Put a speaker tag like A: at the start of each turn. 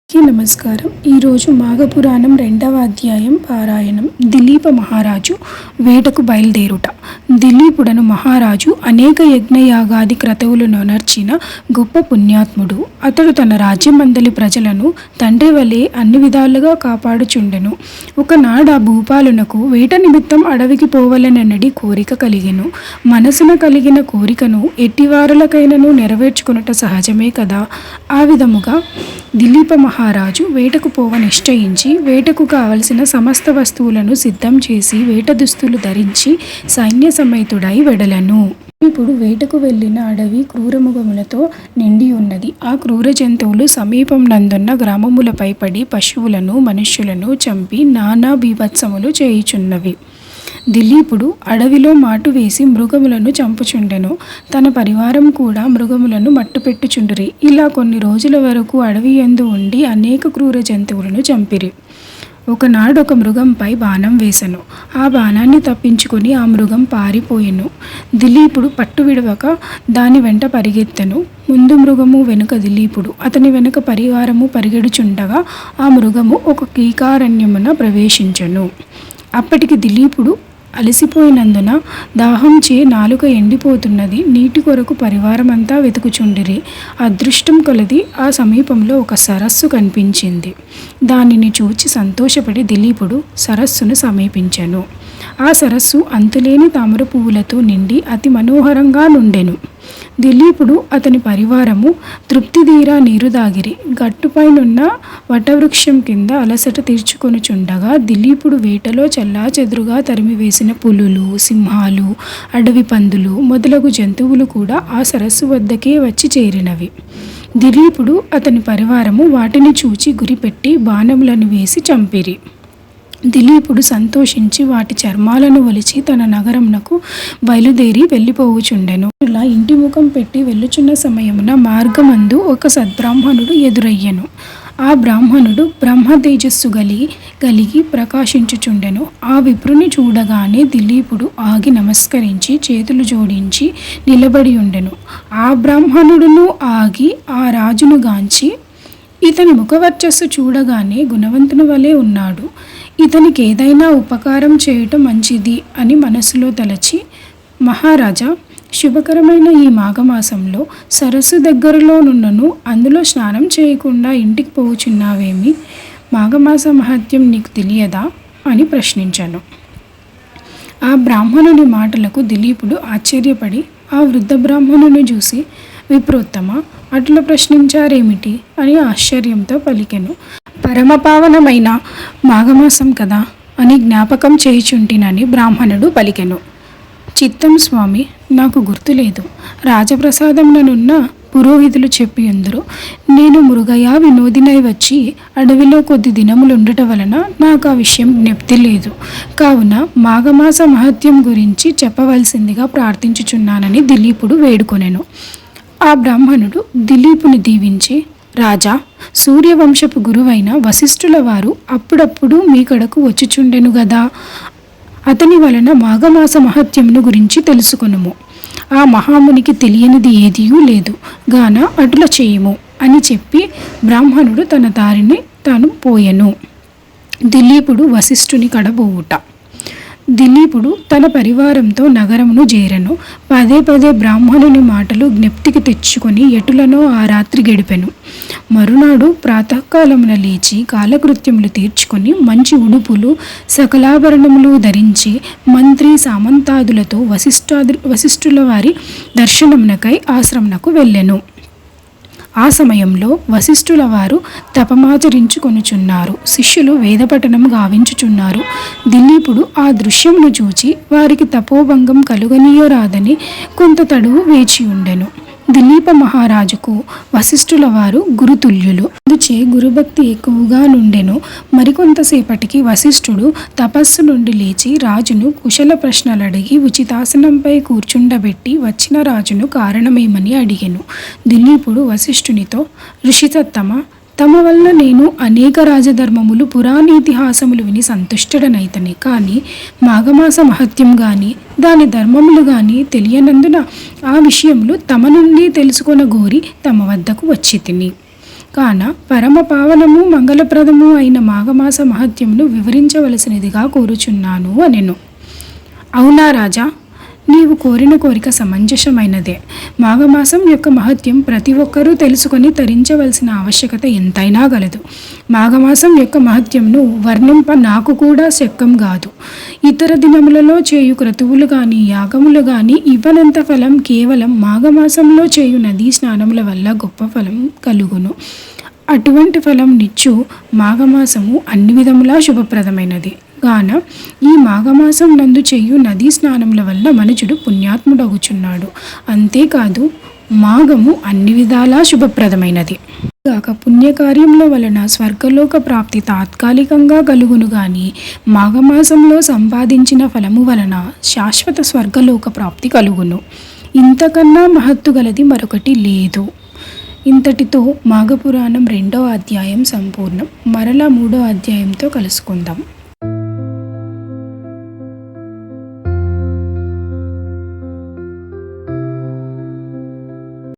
A: నమస్కారం. ఈరోజు మాఘపురాణం 2వ అధ్యాయం పారాయణం. దిలీప మహారాజు వేటకు బయలుదేరుట. దిలీపుడను మహారాజు అనేక యజ్ఞయాగాది క్రతువులను నర్చిన గొప్ప పుణ్యాత్ముడు. అతడు తన రాజ్యమందలి ప్రజలను తండ్రి వలె అన్ని విధాలుగా కాపాడుచుండెను. ఒకనాడు ఆ భూపాలునకు వేట నిమిత్తం అడవికి పోవలనడి కోరిక కలిగెను. మనసున కలిగిన కోరికను ఎట్టివారులకైనను నెరవేర్చుకొనుట సహజమే కదా. ఆ విధముగా దిలీప మహారాజు వేటకు పోవ నిశ్చయించి వేటకు కావలసిన సమస్త వస్తువులను సిద్ధం చేసి వేట దుస్తులు ధరించి సైన్య సమేతుడై వెడలను. ఇప్పుడు వేటకు వెళ్ళిన అడవి క్రూరమృగములతో నిండి ఉన్నది. ఆ క్రూర జంతువులు సమీపం నందున్న గ్రామములపై పడి పశువులను మనుష్యులను చంపి నానా బీభత్సములు చేయుచున్నవి. దిలీపుడు అడవిలో మాటు వేసి మృగములను చంపుచుండెను. తన పరివారం కూడా మృగములను మట్టుపెట్టుచుండిరి. ఇలా కొన్ని రోజుల వరకు అడవి యందు ఉండి అనేక క్రూర జంతువులను చంపిరి. ఒకనాడు ఒక మృగంపై బాణం వేసెను. ఆ బాణాన్ని తప్పించుకొని ఆ మృగం పారిపోయెను. దిలీపుడు పట్టు విడవక దాని వెంట పరిగెత్తెను. ముందు మృగము వెనుక దిలీపుడు, అతని వెనుక పరివారము పరిగెడుచుండగా ఆ మృగము ఒక కీకారణ్యమున ప్రవేశించెను. అప్పటికి దిలీపుడు అలసిపోయినందున దాహంచే నాలుక ఎండిపోతున్నది. నీటి కొరకు పరివారమంతా వెతుకుచుండిరి. అదృష్టం కొలది ఆ సమీపంలో ఒక సరస్సు కనిపించింది. దానిని చూచి సంతోషపడి దిలీపుడు సరస్సును సమీపించెను. ఆ సరస్సు అంతులేని తామర పువ్వులతో నిండి అతి మనోహరంగా నుండెను. దిలీపుడు అతని పరివారము తృప్తిదీరా నీరు దాగిరి. గట్టుపైనున్న వటవృక్షం కింద అలసట తీర్చుకొనుచుండగా దిలీపుడు వేటలో చెల్లాచెదురుగా తరిమివేసిన పులులు, సింహాలు, అడవి పందులు మొదలగు జంతువులు కూడా ఆ సరస్సు వద్దకే వచ్చి చేరినవి. దిలీపుడు అతని పరివారము వాటిని చూచి గురిపెట్టి బాణములను వేసి చంపిరి. దిలీపుడు సంతోషించి వాటి చర్మాలను ఒలిచి తన నగరమునకు బయలుదేరి వెళ్ళిపోవుచుండెను. ఇలా ఇంటి ముఖం పెట్టి వెళ్ళుచున్న సమయమున మార్గమందు ఒక సద్బ్రాహ్మణుడు ఎదురయ్యెను. ఆ బ్రాహ్మణుడు బ్రహ్మ తేజస్సు కలిగి ప్రకాశించుచుండెను. ఆ విప్రుని చూడగానే దిలీపుడు ఆగి నమస్కరించి చేతులు జోడించి నిలబడి ఉండెను. ఆ బ్రాహ్మణుడును ఆగి ఆ రాజును గాంచి, ఇతని ముఖవర్చస్సు చూడగానే గుణవంతుని వలె ఉన్నాడు, ఇతనికి ఏదైనా ఉపకారం చేయటం మంచిది అని మనసులో తలచి, మహారాజా, శుభకరమైన ఈ మాఘమాసంలో సరస్సు దగ్గరలోనున్నను అందులో స్నానం చేయకుండా ఇంటికి పోవుచున్నావేమి? మాఘమాస మహత్యం నీకు తెలియదా అని ప్రశ్నించాను. ఆ బ్రాహ్మణుని మాటలకు దిలీపుడు ఆశ్చర్యపడి ఆ వృద్ధ బ్రాహ్మణుని చూసి, విప్రోత్తమ, అట్లా ప్రశ్నించారేమిటి అని ఆశ్చర్యంతో పలికెను. పరమపావనమైన మాఘమాసం కదా అని జ్ఞాపకం చేయుచుంటినని బ్రాహ్మణుడు పలికెను. చిత్తం స్వామి, నాకు గుర్తులేదు. రాజప్రసాదముననున్న పురోహితులు చెప్పి ఎందురు. నేను మృగయా వినోదినై వచ్చి అడవిలో కొద్ది దినములుండుట వలన నాకు ఆ విషయం జ్ఞప్తి లేదు. కావున మాఘమాస మహత్యం గురించి చెప్పవలసిందిగా ప్రార్థించుచున్నానని దిలీపుడు వేడుకొనెను. ఆ బ్రాహ్మణుడు దిలీపుని దీవించి, రాజా, సూర్యవంశపు గురువైన వశిష్ఠుల వారు అప్పుడప్పుడు మీ కడకు వచ్చుచుండెను గదా. అతని వలన మాఘమాస మహత్యమును గురించి తెలుసుకొనుము. ఆ మహామునికి తెలియనిది ఏదియూ లేదు గాన అటుల చేయుము అని చెప్పి బ్రాహ్మణుడు తన దారిని తాను పోయెను. దిలీపుడు వశిష్ఠుని కడబోవుట. దిలీపుడు తన పరివారంతో నగరమును చేరెను. పదే పదే బ్రాహ్మణుని మాటలు జ్ఞప్తికి తెచ్చుకొని ఎటులనో ఆ రాత్రి గడిపెను. మరునాడు ప్రాతకాలమున లేచి కాలకృత్యములు తీర్చుకొని మంచి ఉడుపులు సకలాభరణములు ధరించి మంత్రి సామంతాదులతో వశిష్ఠుల వారి దర్శనమునకై ఆశ్రమునకు వెళ్ళెను. ఆ సమయంలో వశిష్ఠుల వారు తపమాచరించుకొనుచున్నారు. శిష్యులు వేదపఠనం గావించుచున్నారు. దిలీపుడు ఆ దృశ్యమును చూచి వారికి తపోభంగం కలుగనీయరాదని కొంత తడువు వేచి ఉండెను. దిలీప మహారాజుకు వశిష్ఠుల వారు గురుతుల్యులు. అందుచే గురుభక్తి ఎక్కువగా నుండెను. మరికొంతసేపటికి వశిష్ఠుడు తపస్సు నుండి లేచి రాజును కుశల ప్రశ్నలడిగి ఉచితాసనంపై కూర్చుండబెట్టి వచ్చిన రాజును కారణమేమని అడిగెను. దిలీపుడు వశిష్ఠునితో, ఋషిసత్తమ, తమ వల్ల నేను అనేక రాజధర్మములు పురాణేతిహాసములు విని సంతుష్టుడనైతనే, కానీ మాఘమాస మహత్యం కానీ దాని ధర్మములు కానీ తెలియనందున ఆ విషయములు తమ నుండి తెలుసుకొనగోరి తమ వద్దకు వచ్చి తిని. కాన పరమ పావనము మంగళప్రదము అయిన మాఘమాస మహత్యమును వివరించవలసినదిగా కోరుచున్నాను అనెను. అవునా రాజా, నీవు కోరిన కోరిక సమంజసమైనదే. మాఘమాసం యొక్క మహత్యం ప్రతి ఒక్కరూ తెలుసుకొని తరించవలసిన ఆవశ్యకత ఎంతైనా గలదు. మాఘమాసం యొక్క మహత్యంను వర్ణింప నాకు కూడా శక్యం కాదు. ఇతర దినములలో చేయు క్రతువులు కానీ యాగములు కానీ ఇవ్వనంత ఫలం కేవలం మాఘమాసంలో చేయు నదీ స్నానముల వల్ల గొప్ప ఫలం కలుగును. అటువంటి ఫలం నిచ్చు మాఘమాసము అన్ని విధములా శుభప్రదమైనది. గాన ఈ మాఘమాసం నందు చేయు నదీ స్నానముల వల్ల మనుజుడు పుణ్యాత్ముడగుచున్నాడు. అంతేకాదు మాఘము అన్ని విధాలా శుభప్రదమైనది గాక పుణ్యకార్యముల వలన స్వర్గలోక ప్రాప్తి తాత్కాలికంగా కలుగును గాని మాఘమాసంలో సంపాదించిన ఫలము వలన శాశ్వత స్వర్గలోక ప్రాప్తి కలుగును. ఇంతకన్నా మహత్తు గలది మరొకటి లేదు. ఇంతటితో మాఘపురాణం 2వ అధ్యాయం సంపూర్ణం. మరలా 3వ అధ్యాయంతో కలుసుకుందాం.